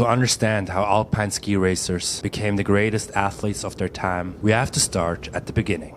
To understand how alpine ski racers became the greatest athletes of their time, we have to start at the beginning.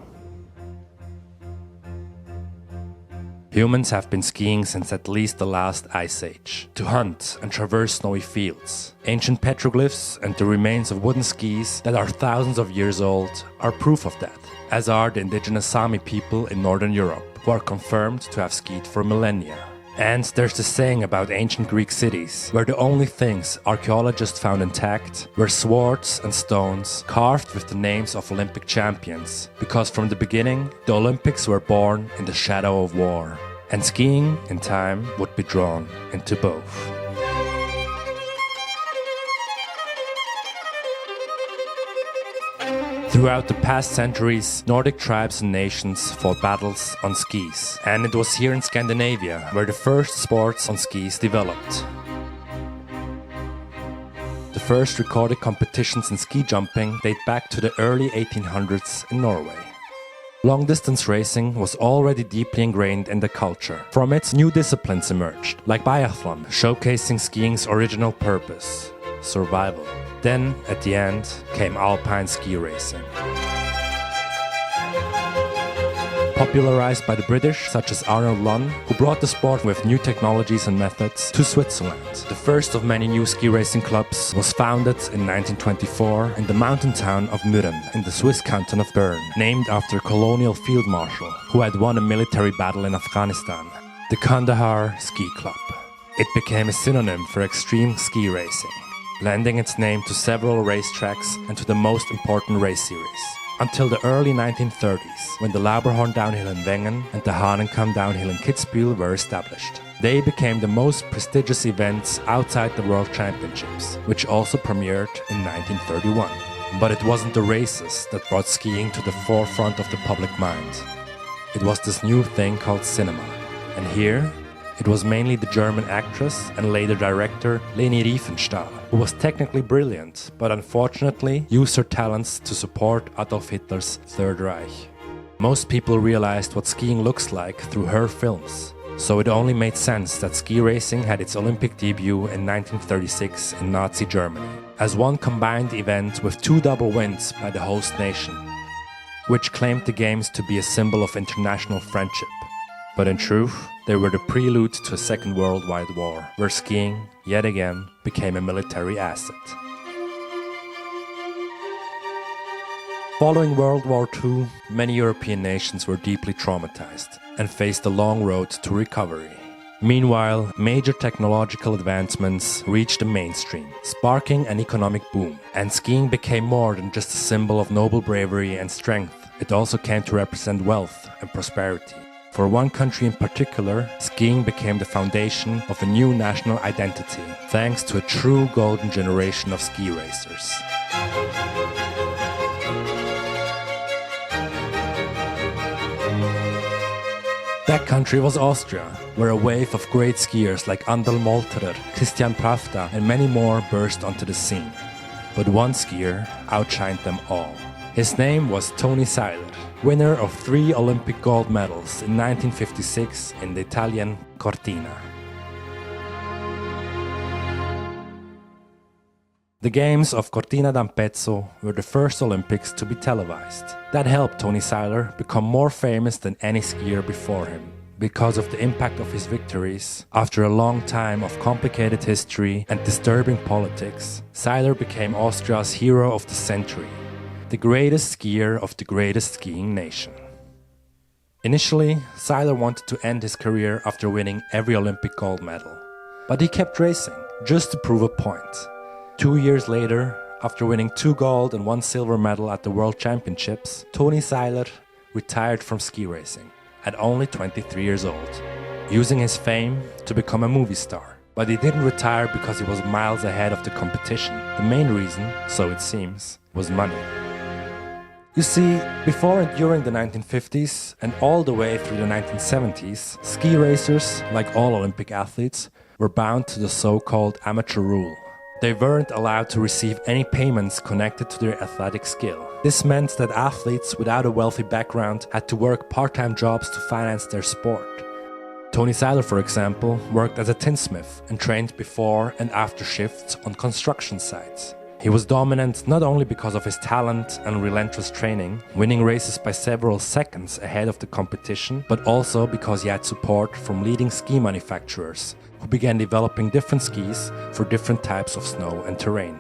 Humans have been skiing since at least the last ice age, to hunt and traverse snowy fields. Ancient petroglyphs and the remains of wooden skis that are thousands of years old are proof of that, as are the indigenous Sámi people in Northern Europe, who are confirmed to have skied for millennia. And there's the saying about ancient Greek cities, where the only things archaeologists found intact were swords and stones carved with the names of Olympic champions, because from the beginning, the Olympics were born in the shadow of war. And skiing, in time, would be drawn into both. Throughout the past centuries, Nordic tribes and nations fought battles on skis, and it was here in Scandinavia where the first sports on skis developed. The first recorded competitions in ski jumping date back to the early 1800s in Norway. Long-distance racing was already deeply ingrained in the culture. From it, new disciplines emerged, like biathlon, showcasing skiing's original purpose: survival. Then, at the end, came alpine ski racing. Popularized by the British, such as Arnold Lunn, who brought the sport with new technologies and methods to Switzerland. The first of many new ski racing clubs was founded in 1924 in the mountain town of Mürren, in the Swiss canton of Bern, named after a colonial field marshal who had won a military battle in Afghanistan, the Kandahar Ski Club. It became a synonym for extreme ski racing, lending its name to several racetracks and to the most important race series, until the early 1930s, when the Lauberhorn downhill in Wengen and the Hahnenkamm downhill in Kitzbühel were established. They became the most prestigious events outside the World Championships, which also premiered in 1931. But it wasn't the races that brought skiing to the forefront of the public mind. It was this new thing called cinema. And here, it was mainly the German actress and later director Leni Riefenstahl, who was technically brilliant, but unfortunately used her talents to support Adolf Hitler's Third Reich. Most people realized what skiing looks like through her films, so it only made sense that ski racing had its Olympic debut in 1936 in Nazi Germany, as one combined event with two double wins by the host nation, which claimed the games to be a symbol of international friendship. But in truth, they were the prelude to a Second Worldwide War, where skiing, yet again, became a military asset. Following World War II, many European nations were deeply traumatized and faced a long road to recovery. Meanwhile, major technological advancements reached the mainstream, sparking an economic boom, and skiing became more than just a symbol of noble bravery and strength. It also came to represent wealth and prosperity. For one country in particular, skiing became the foundation of a new national identity, thanks to a true golden generation of ski racers. That country was Austria, where a wave of great skiers like Andal Molterer, Christian Pravda and many more burst onto the scene. But one skier outshined them all. His name was Toni Sailer, winner of 3 Olympic gold medals in 1956 in the Italian Cortina. The Games of Cortina d'Ampezzo were the first Olympics to be televised. That helped Toni Sailer become more famous than any skier before him. Because of the impact of his victories, after a long time of complicated history and disturbing politics, Sailer became Austria's hero of the century, the greatest skier of the greatest skiing nation. Initially, Sailer wanted to end his career after winning every Olympic gold medal. But he kept racing, just to prove a point. 2 years later, after winning 2 gold and 1 silver medal at the World Championships, Toni Sailer retired from ski racing at only 23 years old, using his fame to become a movie star. But he didn't retire because he was miles ahead of the competition. The main reason, so it seems, was money. You see, before and during the 1950s and all the way through the 1970s, ski racers, like all Olympic athletes, were bound to the so-called amateur rule. They weren't allowed to receive any payments connected to their athletic skill. This meant that athletes without a wealthy background had to work part-time jobs to finance their sport. Toni Sailer, for example, worked as a tinsmith and trained before and after shifts on construction sites. He was dominant not only because of his talent and relentless training, winning races by several seconds ahead of the competition, but also because he had support from leading ski manufacturers, who began developing different skis for different types of snow and terrain.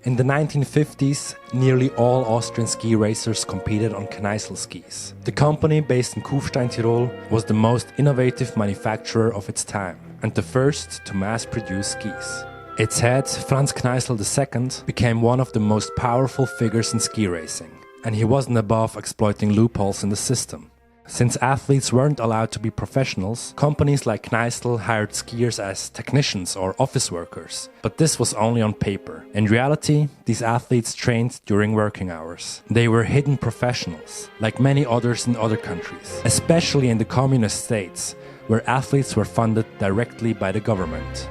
In the 1950s, nearly all Austrian ski racers competed on Kneissl skis. The company, based in Kufstein, Tyrol, was the most innovative manufacturer of its time and the first to mass-produce skis. Its head, Franz Kneissl II, became one of the most powerful figures in ski racing, and he wasn't above exploiting loopholes in the system. Since athletes weren't allowed to be professionals, companies like Kneissl hired skiers as technicians or office workers. But this was only on paper. In reality, these athletes trained during working hours. They were hidden professionals, like many others in other countries, especially in the communist states, where athletes were funded directly by the government.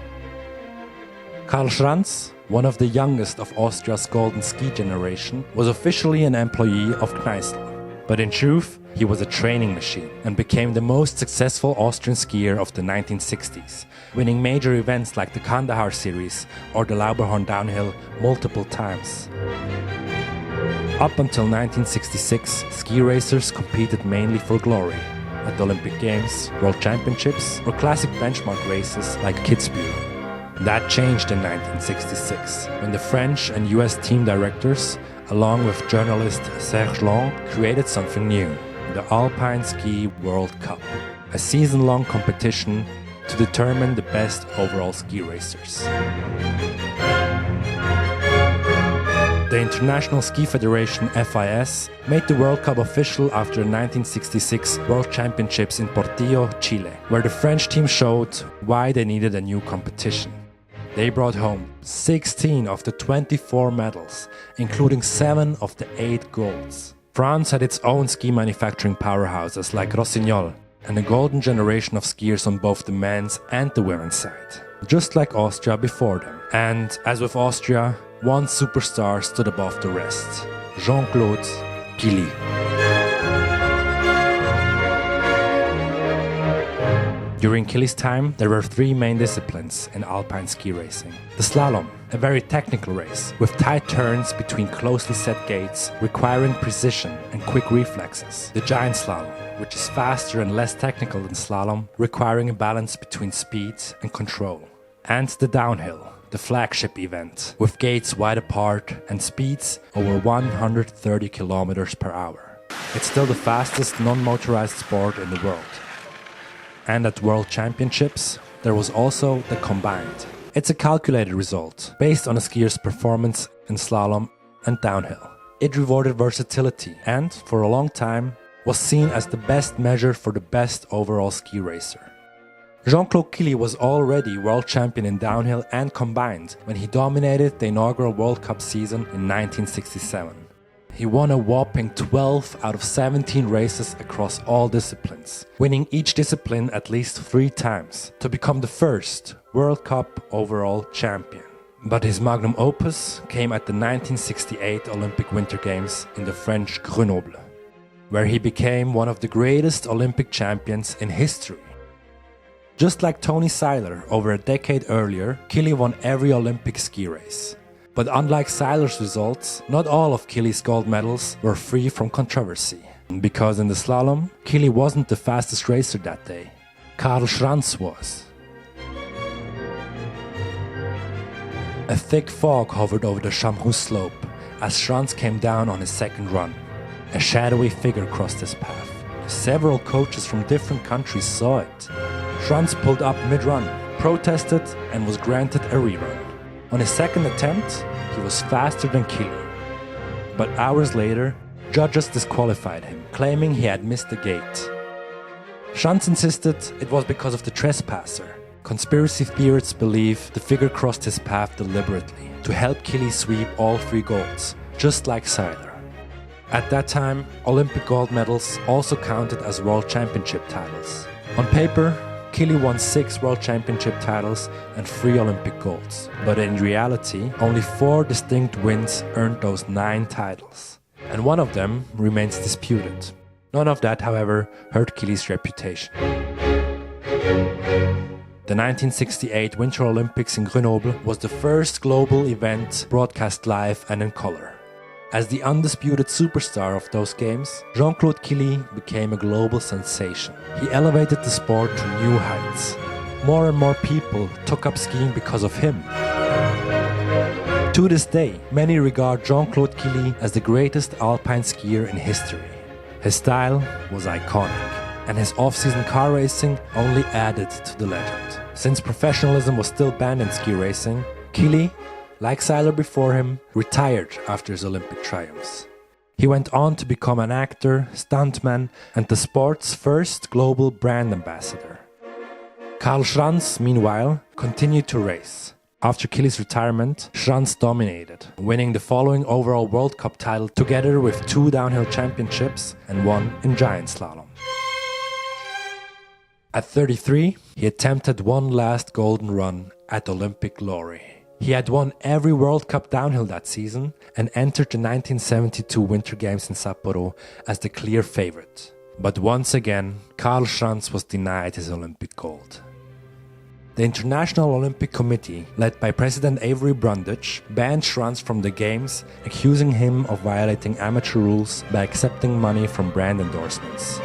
Karl Schranz, one of the youngest of Austria's golden ski generation, was officially an employee of Kneissl. But in truth, he was a training machine and became the most successful Austrian skier of the 1960s, winning major events like the Kandahar series or the Lauberhorn downhill multiple times. Up until 1966, ski racers competed mainly for glory at the Olympic Games, World Championships or classic benchmark races like Kitzbühel. That changed in 1966, when the French and US team directors, along with journalist Serge Long, created something new, the Alpine Ski World Cup, a season-long competition to determine the best overall ski racers. The International Ski Federation FIS made the World Cup official after the 1966 World Championships in Portillo, Chile, where the French team showed why they needed a new competition. They brought home 16 of the 24 medals, including 7 of the 8 golds. France had its own ski manufacturing powerhouses like Rossignol, and a golden generation of skiers on both the men's and the women's side, just like Austria before them. And as with Austria, one superstar stood above the rest: Jean-Claude Killy. During Killy's time, there were 3 main disciplines in alpine ski racing. The slalom, a very technical race, with tight turns between closely set gates, requiring precision and quick reflexes. The giant slalom, which is faster and less technical than slalom, requiring a balance between speed and control. And the downhill, the flagship event, with gates wide apart and speeds over 130 kilometers per hour. It's still the fastest non-motorized sport in the world. And at World Championships, there was also the combined. It's a calculated result, based on a skier's performance in slalom and downhill. It rewarded versatility and, for a long time, was seen as the best measure for the best overall ski racer. Jean-Claude Killy was already world champion in downhill and combined when he dominated the inaugural World Cup season in 1967. He won a whopping 12 out of 17 races across all disciplines, winning each discipline at least 3 times to become the first World Cup overall champion. But his magnum opus came at the 1968 Olympic Winter Games in the French Grenoble, where he became one of the greatest Olympic champions in history. Just like Toni Sailer over a decade earlier, Killy won every Olympic ski race. But unlike Sailer's results, not all of Killy's gold medals were free from controversy. Because in the slalom, Killy wasn't the fastest racer that day. Karl Schranz was. A thick fog hovered over the Chamroux slope as Schranz came down on his second run. A shadowy figure crossed his path. Several coaches from different countries saw it. Schranz pulled up mid-run, protested, and was granted a rerun. On his second attempt, he was faster than Killy. But hours later, judges disqualified him, claiming he had missed the gate. Schranz insisted it was because of the trespasser. Conspiracy theorists believe the figure crossed his path deliberately to help Killy sweep all 3 golds, just like Sailer. At that time, Olympic gold medals also counted as World Championship titles. On paper, Killy won 6 World Championship titles and 3 Olympic golds. But in reality, only 4 distinct wins earned those 9 titles. And one of them remains disputed. None of that, however, hurt Killy's reputation. The 1968 Winter Olympics in Grenoble was the first global event broadcast live and in color. As the undisputed superstar of those games, Jean-Claude Killy became a global sensation. He elevated the sport to new heights. More and more people took up skiing because of him. To this day, many regard Jean-Claude Killy as the greatest alpine skier in history. His style was iconic, and his off-season car racing only added to the legend. Since professionalism was still banned in ski racing, Killy, like Sailer before him, retired after his Olympic triumphs. He went on to become an actor, stuntman, and the sport's first global brand ambassador. Karl Schranz, meanwhile, continued to race. After Killy's retirement, Schranz dominated, winning the following overall World Cup title together with 2 downhill championships and 1 in giant slalom. At 33, he attempted one last golden run at Olympic glory. He had won every World Cup downhill that season and entered the 1972 Winter Games in Sapporo as the clear favorite. But once again, Karl Schranz was denied his Olympic gold. The International Olympic Committee, led by President Avery Brundage, banned Schranz from the Games, accusing him of violating amateur rules by accepting money from brand endorsements.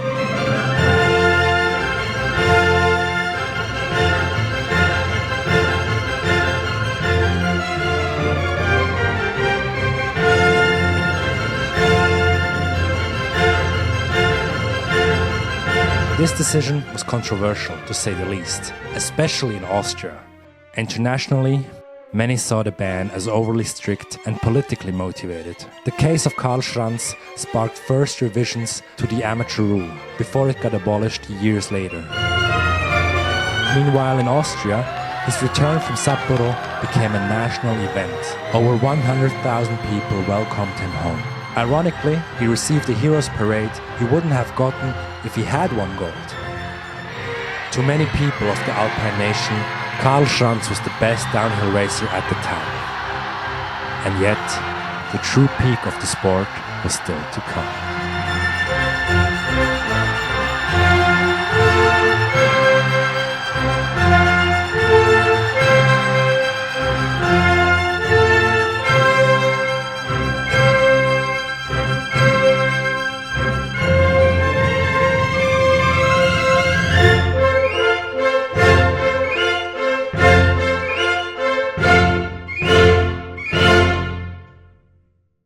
This decision was controversial, to say the least, especially in Austria. Internationally, many saw the ban as overly strict and politically motivated. The case of Karl Schranz sparked first revisions to the amateur rule, before it got abolished years later. Meanwhile, in Austria, his return from Sapporo became a national event. Over 100,000 people welcomed him home. Ironically, he received the Heroes Parade he wouldn't have gotten if he had won gold. To many people of the Alpine nation, Karl Schranz was the best downhill racer at the time. And yet, the true peak of the sport was still to come.